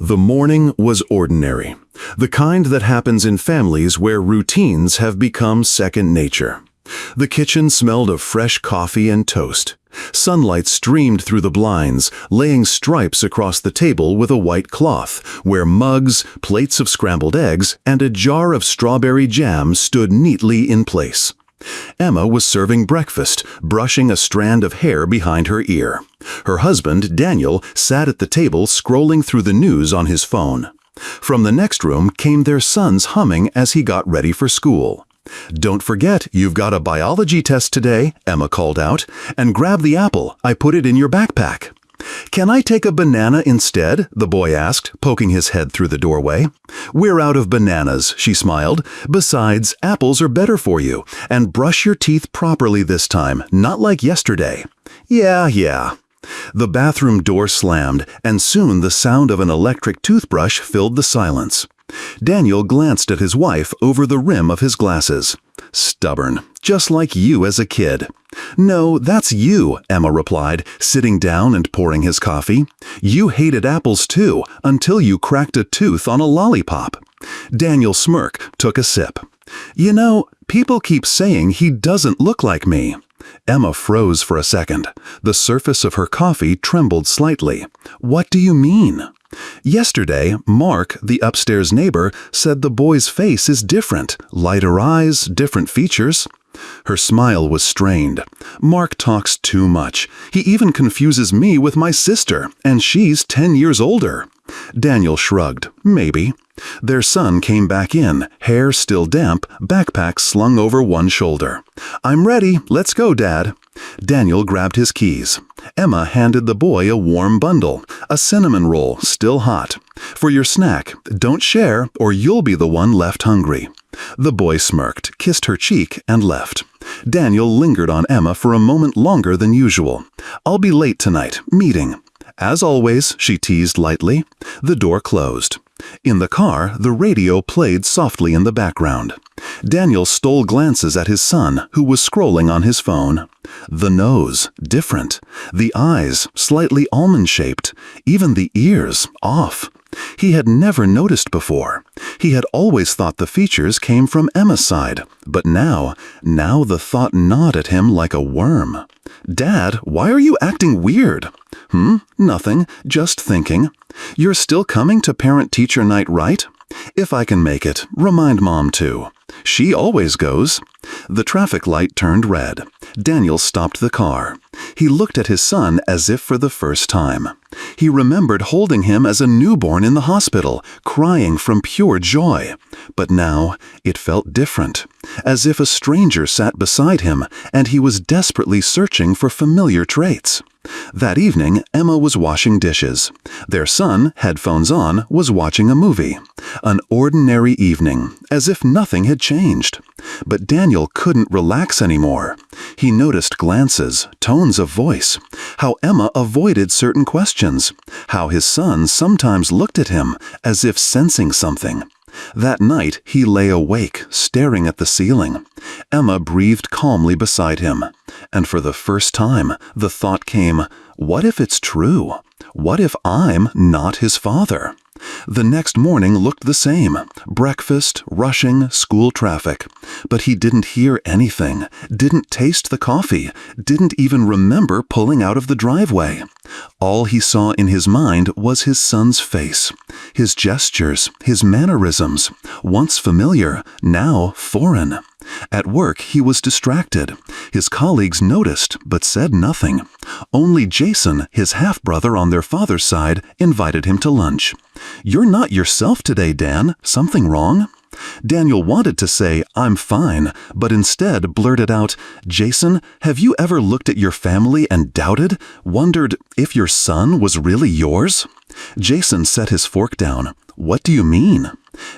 The morning was ordinary, the kind that happens in families where routines have become second nature. The kitchen smelled of fresh coffee and toast. Sunlight streamed through the blinds, laying stripes across the table with a white cloth, where mugs, plates of scrambled eggs, and a jar of strawberry jam stood neatly in place. Emma was serving breakfast, brushing a strand of hair behind her ear. Her husband, Daniel, sat at the table scrolling through the news on his phone. From the next room came their son's humming as he got ready for school. "Don't forget, you've got a biology test today," Emma called out, "and grab the apple. I put it in your backpack." "Can I take a banana instead?" the boy asked, poking his head through the doorway. "We're out of bananas," she smiled. "Besides, apples are better for you. And brush your teeth properly this time, not like yesterday." Yeah. The bathroom door slammed, and soon the sound of an electric toothbrush filled the silence. Daniel glanced at his wife over the rim of his glasses. "Stubborn, just like you as a kid." "No, that's you," Emma replied, sitting down and pouring his coffee. "You hated apples too, until you cracked a tooth on a lollipop." Daniel smirked, took a sip. "You know, people keep saying he doesn't look like me." Emma froze for a second. The surface of her coffee trembled slightly. "What do you mean?" "Yesterday, Mark, the upstairs neighbor, said the boy's face is different. Lighter eyes, different features." Her smile was strained. "Mark talks too much. He even confuses me with my sister, and she's 10 years older." Daniel shrugged. "Maybe." Their son came back in, hair still damp, backpack slung over one shoulder. "I'm ready. Let's go, Dad." Daniel grabbed his keys. Emma handed the boy a warm bundle, a cinnamon roll, still hot. "For your snack. Don't share, or you'll be the one left hungry." The boy smirked, kissed her cheek, and left. Daniel lingered on Emma for a moment longer than usual. "I'll be late tonight. Meeting." "As always," she teased lightly. The door closed. In the car, the radio played softly in the background. Daniel stole glances at his son, who was scrolling on his phone. The nose, different. The eyes, slightly almond-shaped. Even the ears, off. He had never noticed before. He had always thought the features came from Emma's side, but now the thought gnawed at him like a worm. "Dad, why are you acting weird?" Nothing, just thinking." "You're still coming to parent-teacher night, right?" "If I can make it, remind Mom too." "She always goes." The traffic light turned red. Daniel stopped the car. He looked at his son as if for the first time. He remembered holding him as a newborn in the hospital, crying from pure joy. But now it felt different, as if a stranger sat beside him and he was desperately searching for familiar traits. That evening, Emma was washing dishes. Their son, headphones on, was watching a movie. An ordinary evening, as if nothing had changed. But Daniel couldn't relax anymore. He noticed glances, tones of voice, how Emma avoided certain questions, how his son sometimes looked at him as if sensing something. That night, he lay awake, staring at the ceiling. Emma breathed calmly beside him. And for the first time, the thought came, what if it's true? What if I'm not his father? The next morning looked the same. Breakfast, rushing, school traffic. But he didn't hear anything, didn't taste the coffee, didn't even remember pulling out of the driveway. All he saw in his mind was his son's face, his gestures, his mannerisms, once familiar, now foreign. At work, he was distracted. His colleagues noticed, but said nothing. Only Jason, his half-brother on their father's side, invited him to lunch. "You're not yourself today, Dan. Something wrong?" Daniel wanted to say, "I'm fine," but instead blurted out, "Jason, have you ever looked at your family and doubted, wondered if your son was really yours?" Jason set his fork down. "What do you mean?"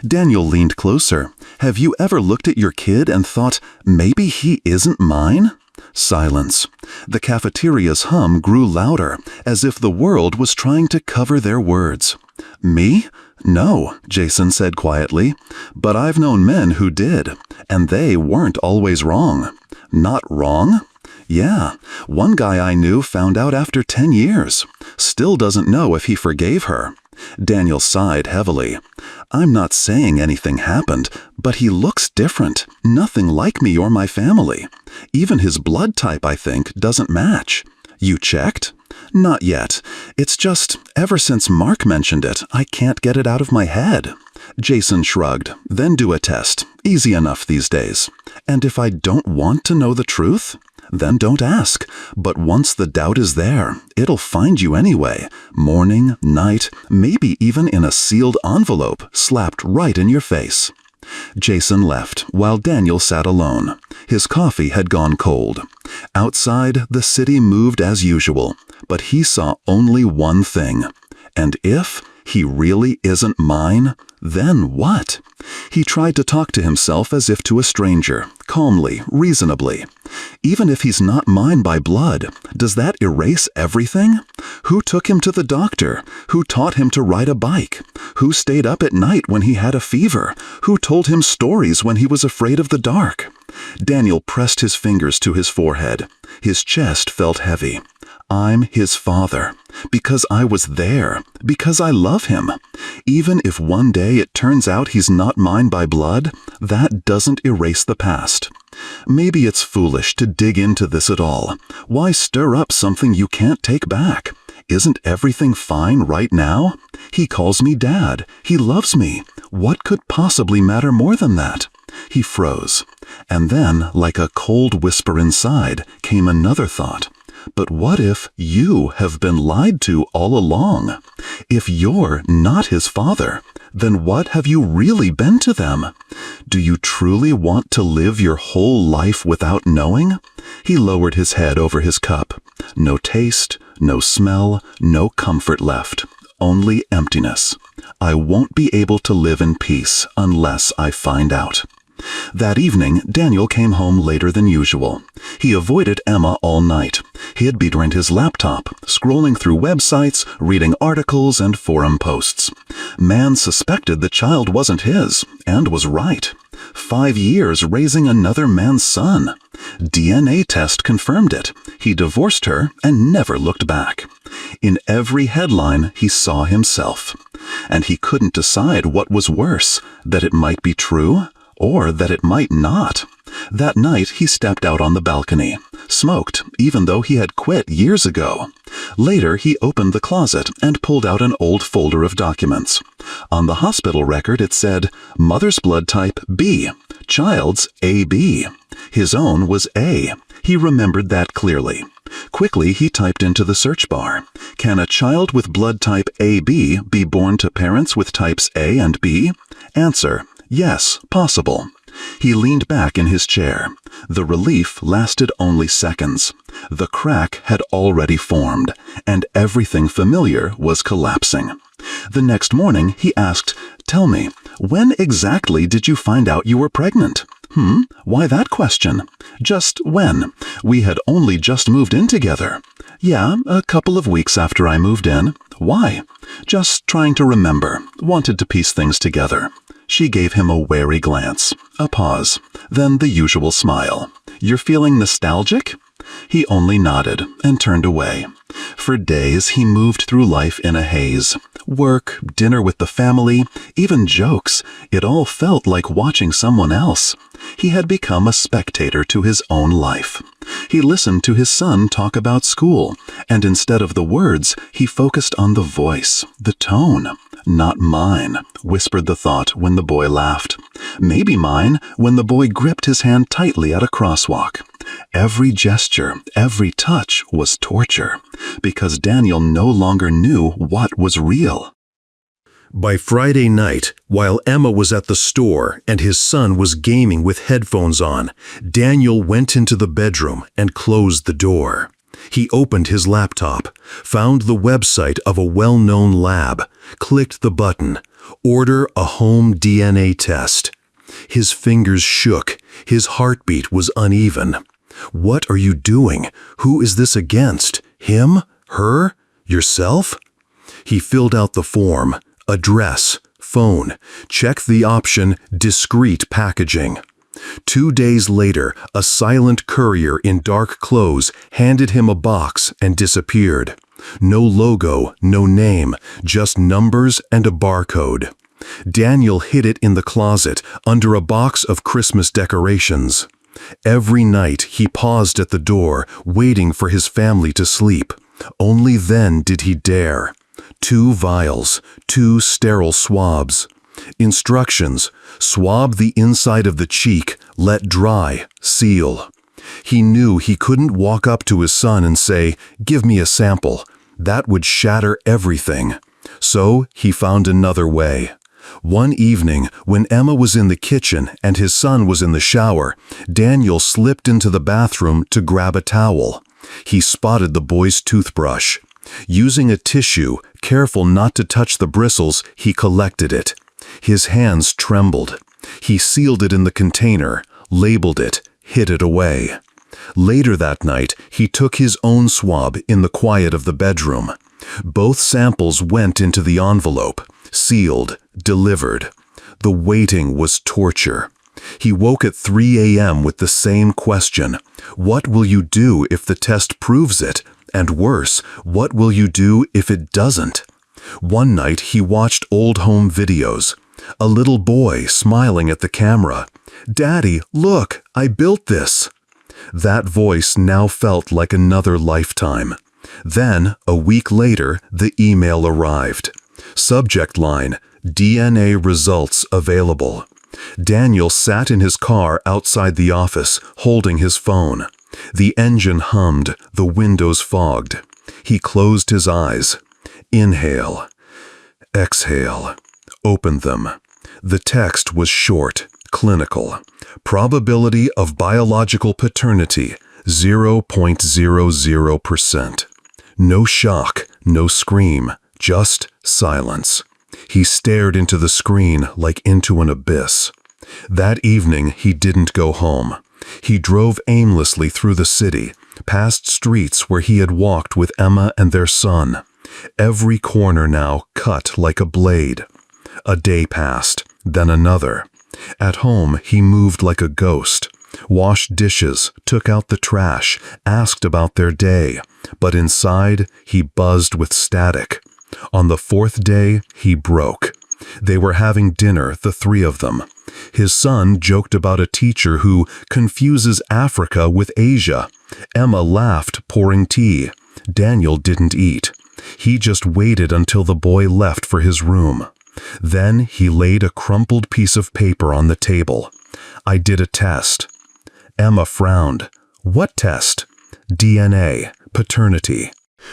Daniel leaned closer. "Have you ever looked at your kid and thought, maybe he isn't mine?" Silence. The cafeteria's hum grew louder, as if the world was trying to cover their words. "Me? No," Jason said quietly. "But I've known men who did, and they weren't always wrong." "Not wrong?" "Yeah. One guy I knew found out after 10 years. Still doesn't know if he forgave her." Daniel sighed heavily. "I'm not saying anything happened, but he looks different. Nothing like me or my family. Even his blood type, I think, doesn't match." "You checked?" "Not yet. It's just, ever since Mark mentioned it, I can't get it out of my head." Jason shrugged. "Then do a test. Easy enough these days. And if I don't want to know the truth? Then don't ask. But once the doubt is there, it'll find you anyway. Morning, night, maybe even in a sealed envelope, slapped right in your face." Jason left, while Daniel sat alone. His coffee had gone cold. Outside, the city moved as usual, but he saw only one thing. And if he really isn't mine, then what? He tried to talk to himself as if to a stranger, calmly, reasonably. Even if he's not mine by blood, does that erase everything? Who took him to the doctor? Who taught him to ride a bike? Who stayed up at night when he had a fever? Who told him stories when he was afraid of the dark? Daniel pressed his fingers to his forehead. His chest felt heavy. I'm his father, because I was there, because I love him. Even if one day it turns out he's not mine by blood, that doesn't erase the past. Maybe it's foolish to dig into this at all. Why stir up something you can't take back? Isn't everything fine right now? He calls me Dad. He loves me. What could possibly matter more than that? He froze. And then, like a cold whisper inside, came another thought. But what if you have been lied to all along? If you're not his father, then what have you really been to them? Do you truly want to live your whole life without knowing? He lowered his head over his cup. No taste, no smell, no comfort left. Only emptiness. I won't be able to live in peace unless I find out. That evening, Daniel came home later than usual. He avoided Emma all night. He had been behind his laptop, scrolling through websites, reading articles and forum posts. Man suspected the child wasn't his, and was right. 5 years raising another man's son. DNA test confirmed it. He divorced her and never looked back. In every headline, he saw himself. And he couldn't decide what was worse, that it might be true, or that it might not. That night, he stepped out on the balcony, smoked, even though he had quit years ago. Later, he opened the closet and pulled out an old folder of documents. On the hospital record, it said, mother's blood type B, child's AB. His own was A. He remembered that clearly. Quickly, he typed into the search bar, can a child with blood type AB be born to parents with types A and B? Answer, yes, possible. He leaned back in his chair. The relief lasted only seconds. The crack had already formed, and everything familiar was collapsing. The next morning, he asked, tell me, when exactly did you find out you were pregnant? Why that question? Just when? We had only just moved in together. Yeah, a couple of weeks after I moved in. Why? Just trying to remember. Wanted to piece things together. She gave him a wary glance, a pause, then the usual smile. You're feeling nostalgic? He only nodded and turned away. For days, he moved through life in a haze. Work, dinner with the family, even jokes. It all felt like watching someone else. He had become a spectator to his own life. He listened to his son talk about school, and instead of the words, he focused on the voice, the tone. Not mine, whispered the thought when the boy laughed. Maybe mine when the boy gripped his hand tightly at a crosswalk. Every gesture, every touch was torture, because Daniel no longer knew what was real. By Friday night, while Emma was at the store and his son was gaming with headphones on, Daniel went into the bedroom and closed the door. He opened his laptop, found the website of a well-known lab, clicked the button, order a home DNA test. His fingers shook, his heartbeat was uneven. What are you doing? Who is this against? Him? Her? Yourself? He filled out the form, address, phone, checked the option, discreet packaging. 2 days later, a silent courier in dark clothes handed him a box and disappeared. No logo, no name, just numbers and a barcode. Daniel hid it in the closet under a box of Christmas decorations. Every night he paused at the door, waiting for his family to sleep. Only then did he dare. 2 vials, 2 sterile swabs. Instructions: swab the inside of the cheek, let dry, seal. He knew he couldn't walk up to his son and say, "Give me a sample." That would shatter everything. So he found another way. One evening, when Emma was in the kitchen and his son was in the shower, Daniel slipped into the bathroom to grab a towel. He spotted the boy's toothbrush. Using a tissue, careful not to touch the bristles, he collected it. His hands trembled. He sealed it in the container, labeled it, hid it away. Later that night, he took his own swab in the quiet of the bedroom. Both samples went into the envelope, sealed, delivered. The waiting was torture. He woke at 3 a.m. with the same question. What will you do if the test proves it? And worse, what will you do if it doesn't? One night he watched old home videos. A little boy smiling at the camera. "Daddy, look, I built this." That voice now felt like another lifetime. Then, a week later, the email arrived. Subject line: DNA results available. Daniel sat in his car outside the office, holding his phone. The engine hummed, the windows fogged. He closed his eyes. Inhale. Exhale. Opened them. The text was short, clinical. Probability of biological paternity, 0.00%. No shock, no scream, just silence. He stared into the screen like into an abyss. That evening, he didn't go home. He drove aimlessly through the city, past streets where he had walked with Emma and their son. Every corner now cut like a blade. A day passed, then another. At home, he moved like a ghost. Washed dishes, took out the trash, asked about their day. But inside, he buzzed with static. On the 4th day, he broke. They were having dinner, the 3 of them. His son joked about a teacher who confuses Africa with Asia. Emma laughed, pouring tea. Daniel didn't eat. He just waited until the boy left for his room. Then he laid a crumpled piece of paper on the table. "I did a test." Emma frowned. "What test?" "DNA, paternity."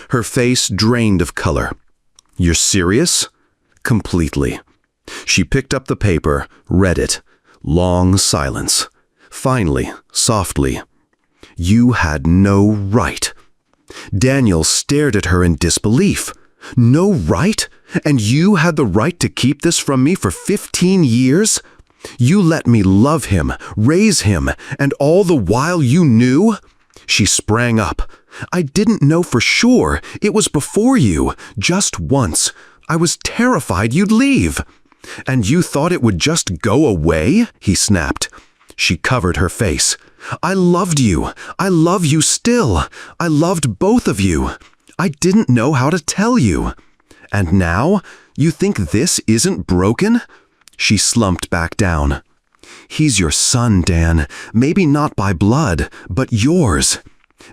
Her face drained of color. "You're serious?" "Completely." She picked up the paper, read it. Long silence. Finally, softly, "You had no right." Daniel stared at her in disbelief. "No right? And you had the right to keep this from me for 15 years? You let me love him, raise him, and all the while you knew?" She sprang up. "I didn't know for sure. It was before you, just once. I was terrified you'd leave." "And you thought it would just go away?" he snapped. She covered her face. "I loved you. I love you still. I loved both of you. I didn't know how to tell you. And now, you think this isn't broken?" She slumped back down. "He's your son, Dan. Maybe not by blood, but yours."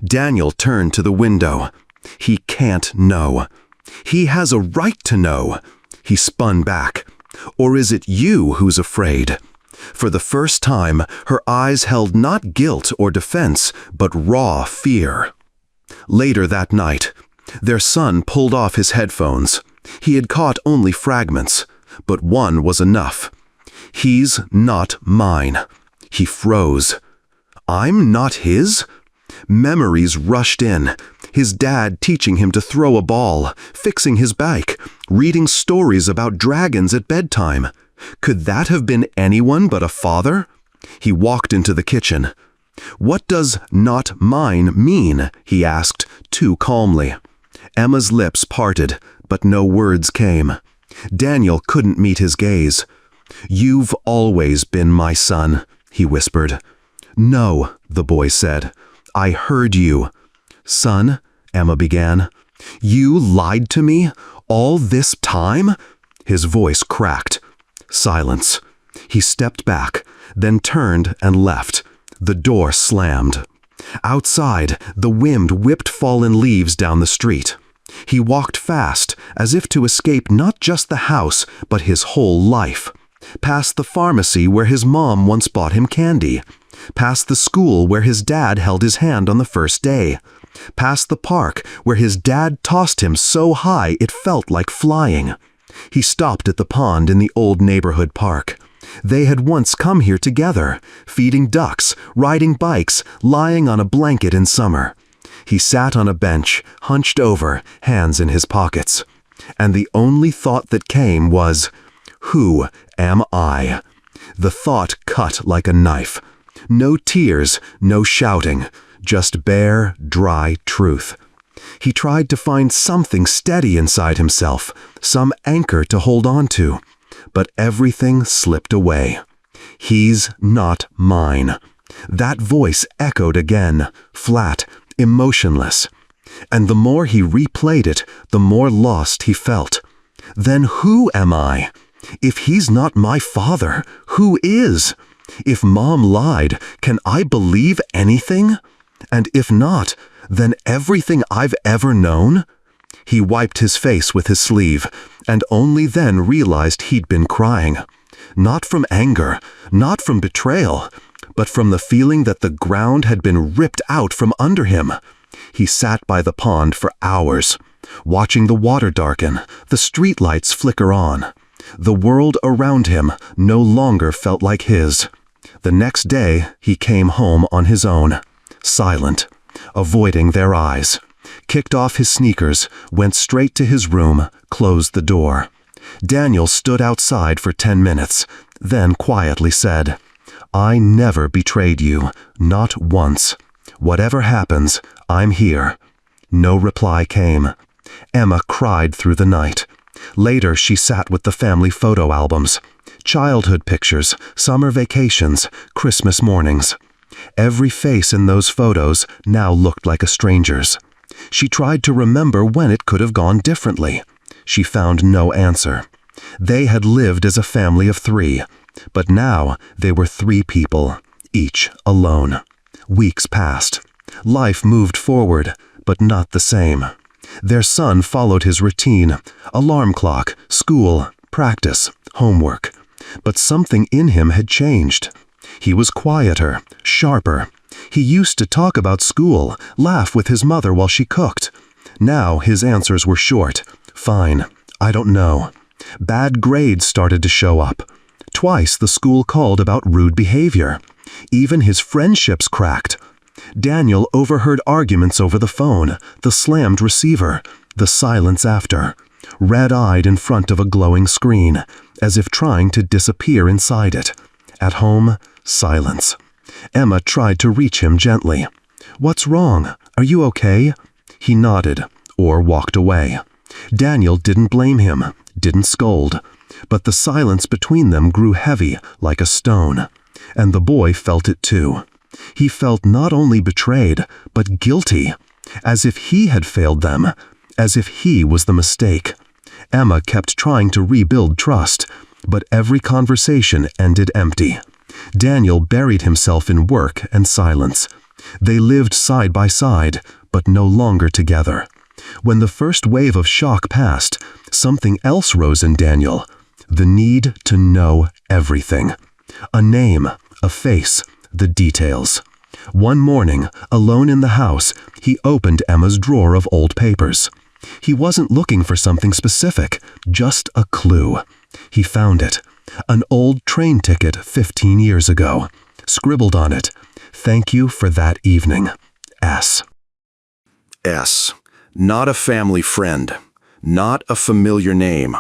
Daniel turned to the window. "He can't know. He has a right to know." He spun back. "Or is it you who's afraid?" For the first time, her eyes held not guilt or defense, but raw fear. Later that night, their son pulled off his headphones. He had caught only fragments, but one was enough. "He's not mine." He froze. "I'm not his?" Memories rushed in. His dad teaching him to throw a ball, fixing his bike, reading stories about dragons at bedtime. Could that have been anyone but a father? He walked into the kitchen. "What does 'not mine' mean?" he asked, too calmly. Emma's lips parted, but no words came. Daniel couldn't meet his gaze. "You've always been my son," he whispered. "No," the boy said. "I heard you." "Son," Emma began. "You lied to me all this time?" His voice cracked. Silence. He stepped back, then turned and left. The door slammed. Outside, the wind whipped fallen leaves down the street. He walked fast, as if to escape not just the house, but his whole life. Past the pharmacy where his mom once bought him candy. Past the school where his dad held his hand on the first day. Past the park where his dad tossed him so high it felt like flying. He stopped at the pond in the old neighborhood park. They had once come here together, feeding ducks, riding bikes, lying on a blanket in summer. He sat on a bench, hunched over, hands in his pockets. And the only thought that came was, "Who am I?" The thought cut like a knife. No tears, no shouting, just bare, dry truth. He tried to find something steady inside himself, some anchor to hold on to, but everything slipped away. "He's not mine." That voice echoed again, flat, emotionless. And the more he replayed it, the more lost he felt. Then who am I? If he's not my father, who is? If Mom lied, can I believe anything? And if not, then everything I've ever known? He wiped his face with his sleeve, and only then realized he'd been crying. Not from anger, not from betrayal, but from the feeling that the ground had been ripped out from under him. He sat by the pond for hours, watching the water darken, the streetlights flicker on. The world around him no longer felt like his. The next day, he came home on his own, silent, avoiding their eyes. Kicked off his sneakers, went straight to his room, closed the door. Daniel stood outside for 10 minutes, then quietly said, "I never betrayed you, not once. Whatever happens, I'm here." No reply came. Emma cried through the night. Later, she sat with the family photo albums. Childhood pictures, summer vacations, Christmas mornings. Every face in those photos now looked like a stranger's. She tried to remember when it could have gone differently. She found no answer. They had lived as a family of 3, but now they were 3 people, each alone. Weeks passed. Life moved forward, but not the same. Their son followed his routine: alarm clock, school, practice, homework. But something in him had changed. He was quieter, sharper. He used to talk about school, laugh with his mother while she cooked. Now his answers were short. "Fine, I don't know." Bad grades started to show up. Twice the school called about rude behavior. Even his friendships cracked. Daniel overheard arguments over the phone, the slammed receiver, the silence after. Red-eyed in front of a glowing screen, as if trying to disappear inside it. At home, silence. Emma tried to reach him gently. "What's wrong? Are you okay?" He nodded, or walked away. Daniel didn't blame him, didn't scold, but the silence between them grew heavy like a stone. And the boy felt it too. He felt not only betrayed, but guilty, as if he had failed them, as if he was the mistake. Emma kept trying to rebuild trust, but every conversation ended empty. Daniel buried himself in work and silence. They lived side by side, but no longer together. When the first wave of shock passed, something else rose in Daniel: the need to know everything. A name, a face, the details. One morning, alone in the house, he opened Emma's drawer of old papers. He wasn't looking for something specific, just a clue. He found it. An old train ticket 15 years ago. Scribbled on it, "Thank you for that evening. S." S. Not a family friend. Not a familiar name.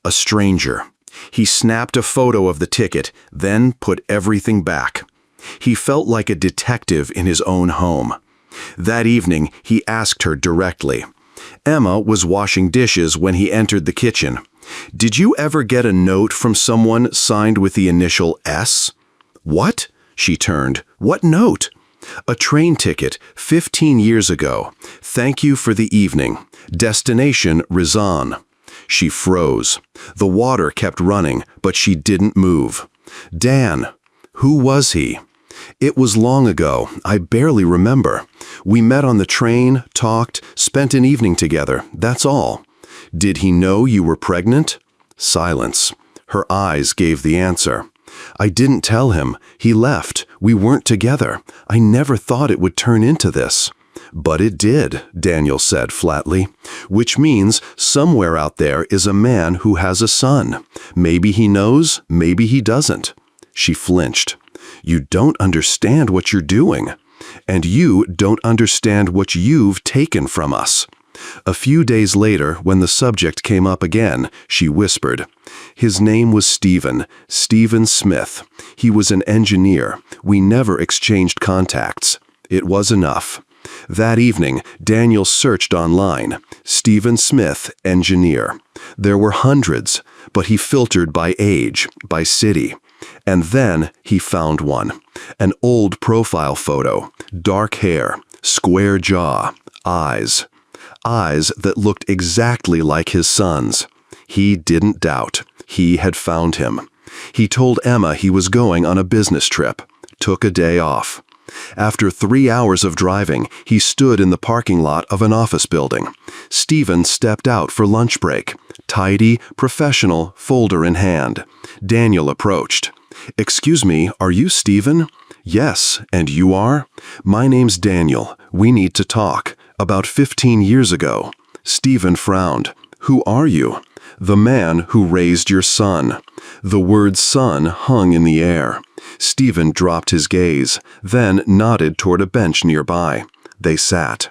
A stranger. He snapped a photo of the ticket, then put everything back. He felt like a detective in his own home. That evening, he asked her directly. Emma was washing dishes when he entered the kitchen. "Did you ever get a note from someone signed with the initial S?" "What?" She turned. What note? A train ticket, 15 years ago. Thank you for the evening. Destination, Rizan. She froze. The water kept running, but she didn't move. Dan. Who was he? It was long ago. I barely remember. We met on the train, talked, spent an evening together. That's all. Did he know you were pregnant? Silence. Her eyes gave the answer. I didn't tell him. He left. We weren't together. I never thought it would turn into this. But it did, Daniel said flatly, which means somewhere out there is a man who has a son. Maybe he knows, maybe he doesn't. She flinched. You don't understand what you're doing. And you don't understand what you've taken from us. A few days later, when the subject came up again, she whispered. His name was Stephen Smith. He was an engineer. We never exchanged contacts. It was enough. That evening, Daniel searched online. Stephen Smith, engineer. There were hundreds, but he filtered by age, by city. And then he found one. An old profile photo. Dark hair, square jaw, eyes. Eyes that looked exactly like his son's. He didn't doubt. He had found him. He told Emma he was going on a business trip. Took a day off. After 3 hours of driving, he stood in the parking lot of an office building. Stephen stepped out for lunch break. Tidy, professional, folder in hand. Daniel approached. Excuse me, are you Stephen? Yes, and you are? My name's Daniel. We need to talk. About 15 years ago. Stephen frowned. Who are you? The man who raised your son. The word son hung in the air. Stephen dropped his gaze, then nodded toward a bench nearby. They sat.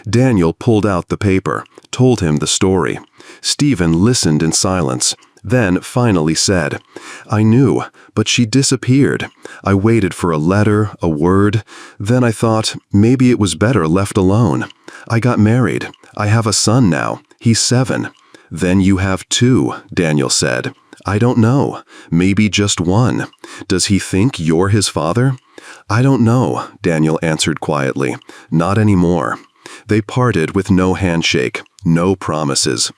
Daniel pulled out the paper, told him the story. Stephen listened in silence, then finally said, I knew, but she disappeared. I waited for a letter, a word. Then I thought, maybe it was better left alone. I got married. I have a son now. He's 7. Then you have 2, Daniel said. I don't know. Maybe just 1. Does he think you're his father? I don't know, Daniel answered quietly. Not anymore. They parted with no handshake, no promises.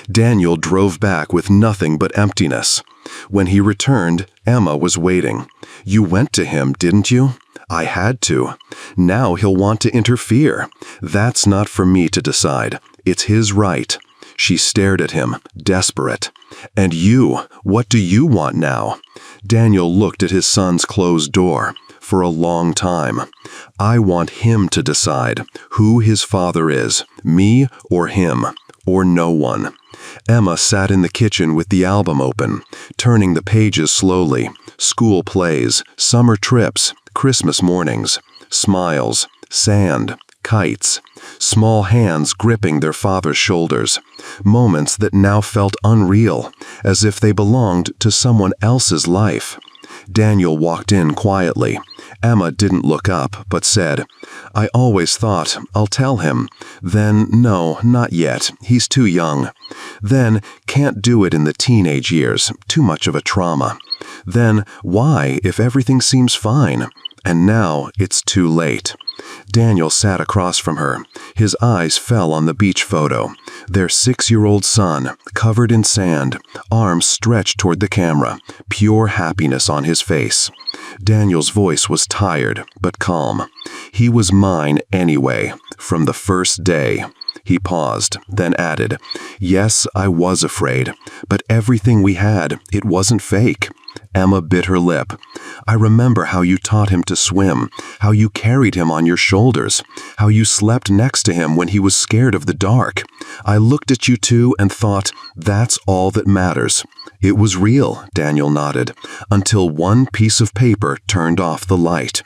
Daniel drove back with nothing but emptiness. When he returned, Emma was waiting. You went to him, didn't you? I had to. Now he'll want to interfere. That's not for me to decide. It's his right. She stared at him, desperate. And you, what do you want now? Daniel looked at his son's closed door. For a long time. I want him to decide who his father is, me or him, or no one. Emma sat in the kitchen with the album open, turning the pages slowly. School plays, summer trips, Christmas mornings, smiles, sand, kites, small hands gripping their father's shoulders, moments that now felt unreal, as if they belonged to someone else's life. Daniel walked in quietly. Emma didn't look up, but said, I always thought, I'll tell him. Then, no, not yet. He's too young. Then, can't do it in the teenage years. Too much of a trauma. Then, why, if everything seems fine? And now, it's too late. Daniel sat across from her. His eyes fell on the beach photo. Their 6-year-old son, covered in sand, arms stretched toward the camera, pure happiness on his face. Daniel's voice was tired, but calm. He was mine anyway, from the first day. He paused, then added, Yes, I was afraid, but everything we had, it wasn't fake. Emma bit her lip. I remember how you taught him to swim, how you carried him on your shoulders, how you slept next to him when he was scared of the dark. I looked at you two and thought, that's all that matters. It was real, Daniel nodded, until one piece of paper turned off the light.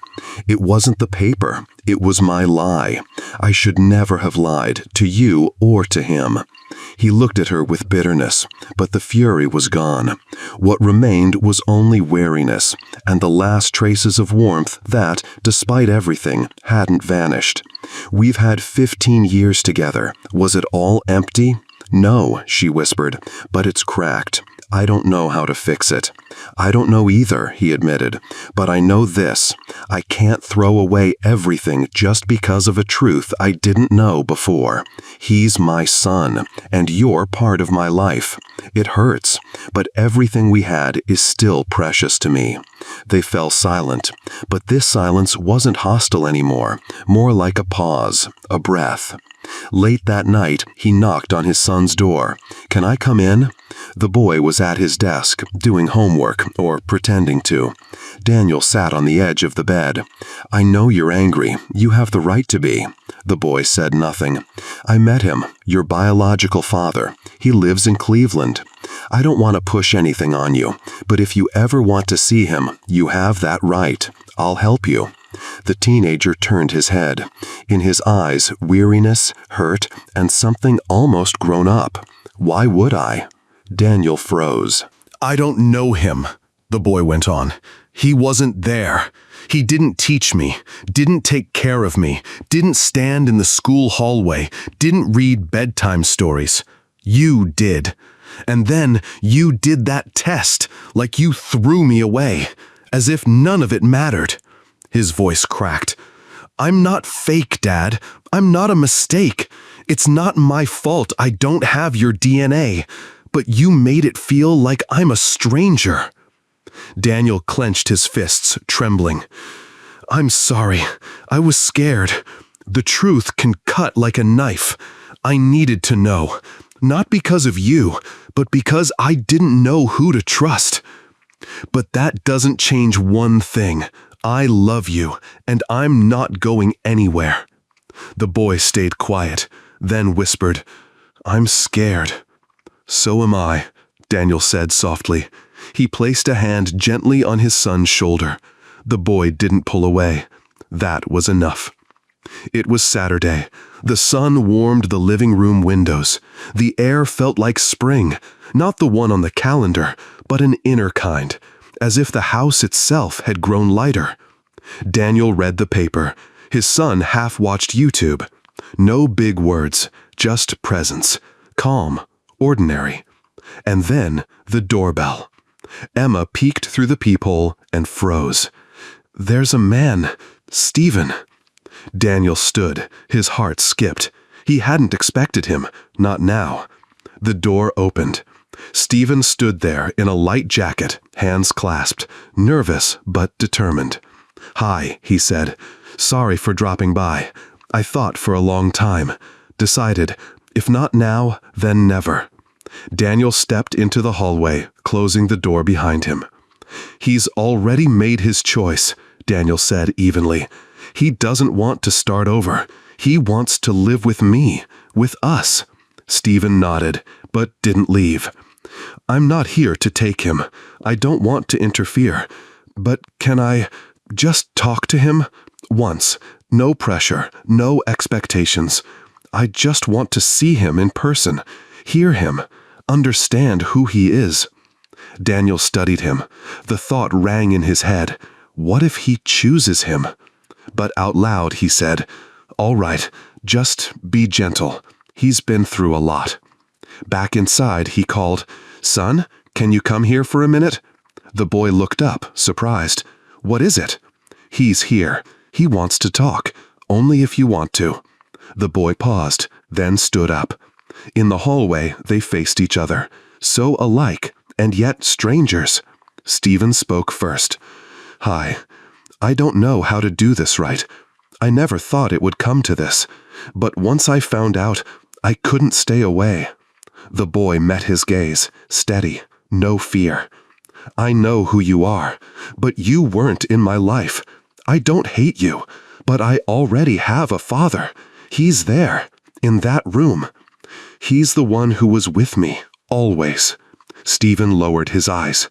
It wasn't the paper, it was my lie. I should never have lied, to you or to him. He looked at her with bitterness, but the fury was gone. What remained was only weariness, and the last traces of warmth that, despite everything, hadn't vanished. We've had 15 years together. Was it all empty? No, she whispered, but it's cracked. I don't know how to fix it. I don't know either, he admitted. But I know this. I can't throw away everything just because of a truth I didn't know before. He's my son, and you're part of my life. It hurts, but everything we had is still precious to me. They fell silent, but this silence wasn't hostile anymore, more like a pause, a breath. Late that night, he knocked on his son's door. "Can I come in?" The boy was at his desk, doing homework, or pretending to. Daniel sat on the edge of the bed. "I know you're angry. You have the right to be." The boy said nothing. "I met him, your biological father. He lives in Cleveland. I don't want to push anything on you, but if you ever want to see him, you have that right. I'll help you." The teenager turned his head. In his eyes, weariness, hurt, and something almost grown up. "Why would I?" Daniel froze. "I don't know him," the boy went on. "He wasn't there. He didn't teach me, didn't take care of me, didn't stand in the school hallway, didn't read bedtime stories. You did. And then you did that test, like you threw me away, as if none of it mattered." His voice cracked. "I'm not fake, Dad. I'm not a mistake. It's not my fault I don't have your DNA. But you made it feel like I'm a stranger." Daniel clenched his fists, trembling. "I'm sorry. I was scared. The truth can cut like a knife. I needed to know. Not because of you, but because I didn't know who to trust. But that doesn't change one thing. I love you, and I'm not going anywhere." The boy stayed quiet, then whispered, "I'm scared." "So am I," Daniel said softly. He placed a hand gently on his son's shoulder. The boy didn't pull away. That was enough. It was Saturday. The sun warmed the living room windows. The air felt like spring, not the one on the calendar, but an inner kind, as if the house itself had grown lighter. Daniel read the paper. His son half-watched YouTube. No big words, just presence. Calm, ordinary. And then the doorbell. Emma peeked through the peephole and froze. "There's a man, Stephen." Daniel stood. His heart skipped. He hadn't expected him, not now. The door opened. Stephen stood there in a light jacket, hands clasped, nervous but determined. "Hi," he said. "Sorry for dropping by. I thought for a long time. Decided, if not now, then never." Daniel stepped into the hallway, closing the door behind him. "He's already made his choice," Daniel said evenly. "He doesn't want to start over. He wants to live with me, with us." Stephen nodded, but didn't leave. "I'm not here to take him. I don't want to interfere. But can I just talk to him? Once. No pressure, no expectations. I just want to see him in person, hear him, understand who he is." Daniel studied him. The thought rang in his head. What if he chooses him? But out loud he said, "All right, just be gentle. He's been through a lot." Back inside, he called, "Son, can you come here for a minute?" The boy looked up, surprised. "What is it?" "He's here. He wants to talk. Only if you want to." The boy paused, then stood up. In the hallway, they faced each other. So alike, and yet strangers. Stephen spoke first. "Hi. I don't know how to do this right. I never thought it would come to this. But once I found out, I couldn't stay away." The boy met his gaze, steady, no fear. "I know who you are, but you weren't in my life. I don't hate you, but I already have a father. He's there, in that room. He's the one who was with me, always." Stephen lowered his eyes.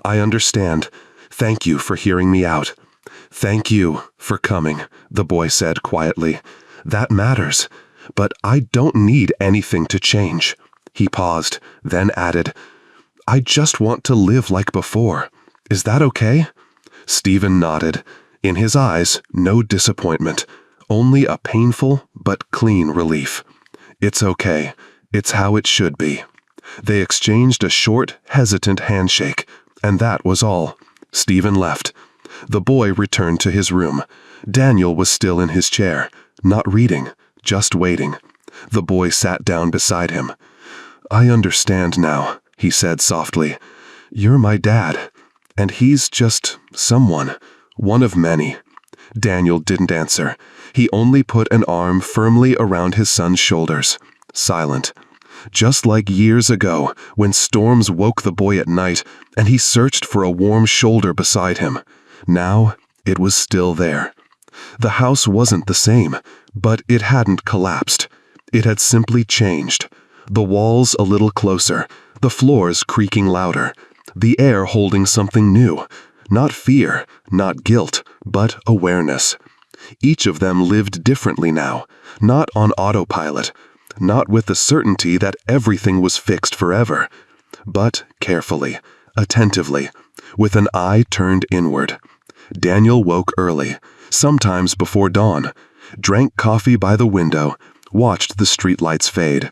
"I understand. Thank you for hearing me out." "Thank you for coming," the boy said quietly. "That matters. But I don't need anything to change." He paused, then added, "I just want to live like before. Is that okay?" Stephen nodded. In his eyes, no disappointment, only a painful but clean relief. "It's okay. It's how it should be." They exchanged a short, hesitant handshake, and that was all. Stephen left. The boy returned to his room. Daniel was still in his chair, not reading, just waiting. The boy sat down beside him. "I understand now," he said softly. "You're my dad, and he's just someone, one of many." Daniel didn't answer. He only put an arm firmly around his son's shoulders, silent. Just like years ago, when storms woke the boy at night and he searched for a warm shoulder beside him. Now, it was still there. The house wasn't the same, but it hadn't collapsed. It had simply changed. The walls a little closer, the floors creaking louder, the air holding something new. Not fear, not guilt, but awareness. Each of them lived differently now, not on autopilot, not with the certainty that everything was fixed forever, but carefully, attentively, with an eye turned inward. Daniel woke early, sometimes before dawn, drank coffee by the window, watched the streetlights fade,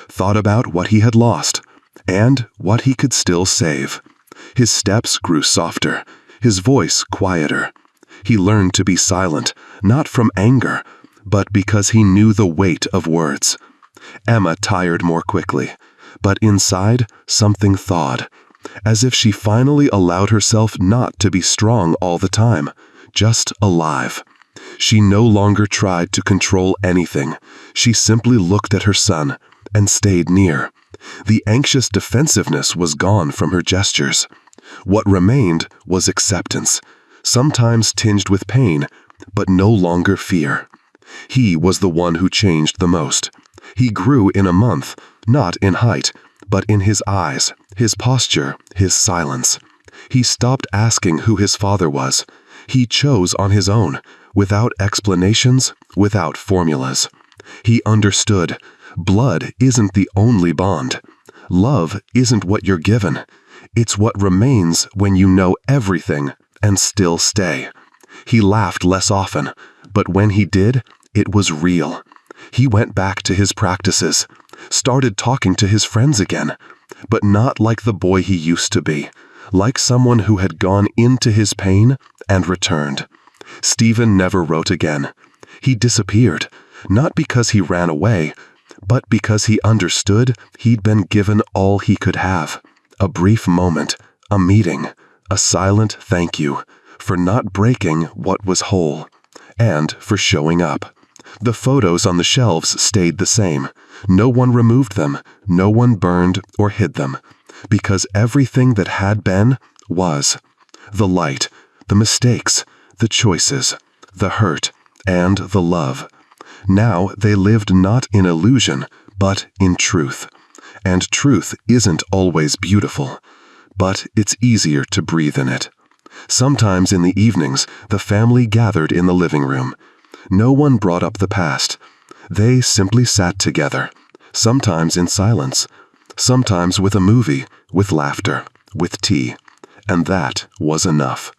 thought about what he had lost, and what he could still save. His steps grew softer, his voice quieter. He learned to be silent, not from anger, but because he knew the weight of words. Emma tired more quickly, but inside something thawed, as if she finally allowed herself not to be strong all the time, just alive. She no longer tried to control anything. She simply looked at her son and stayed near. The anxious defensiveness was gone from her gestures. What remained was acceptance, sometimes tinged with pain, but no longer fear. He was the one who changed the most. He grew in a month, not in height, but in his eyes, his posture, his silence. He stopped asking who his father was. He chose on his own, without explanations, without formulas. He understood. Blood isn't the only bond. Love isn't what you're given. It's what remains when you know everything and still stay. He laughed less often, but when he did, it was real. He went back to his practices, started talking to his friends again, but not like the boy he used to be, like someone who had gone into his pain and returned. Stephen never wrote again. He disappeared, not because he ran away, but because he understood he'd been given all he could have. A brief moment, a meeting, a silent thank you for not breaking what was whole, and for showing up. The photos on the shelves stayed the same. No one removed them, no one burned or hid them, because everything that had been was. The light, the mistakes, the choices, the hurt, and the love. Now they lived not in illusion, but in truth. And truth isn't always beautiful, but it's easier to breathe in it. Sometimes in the evenings, the family gathered in the living room. No one brought up the past. They simply sat together, sometimes in silence, sometimes with a movie, with laughter, with tea. And that was enough.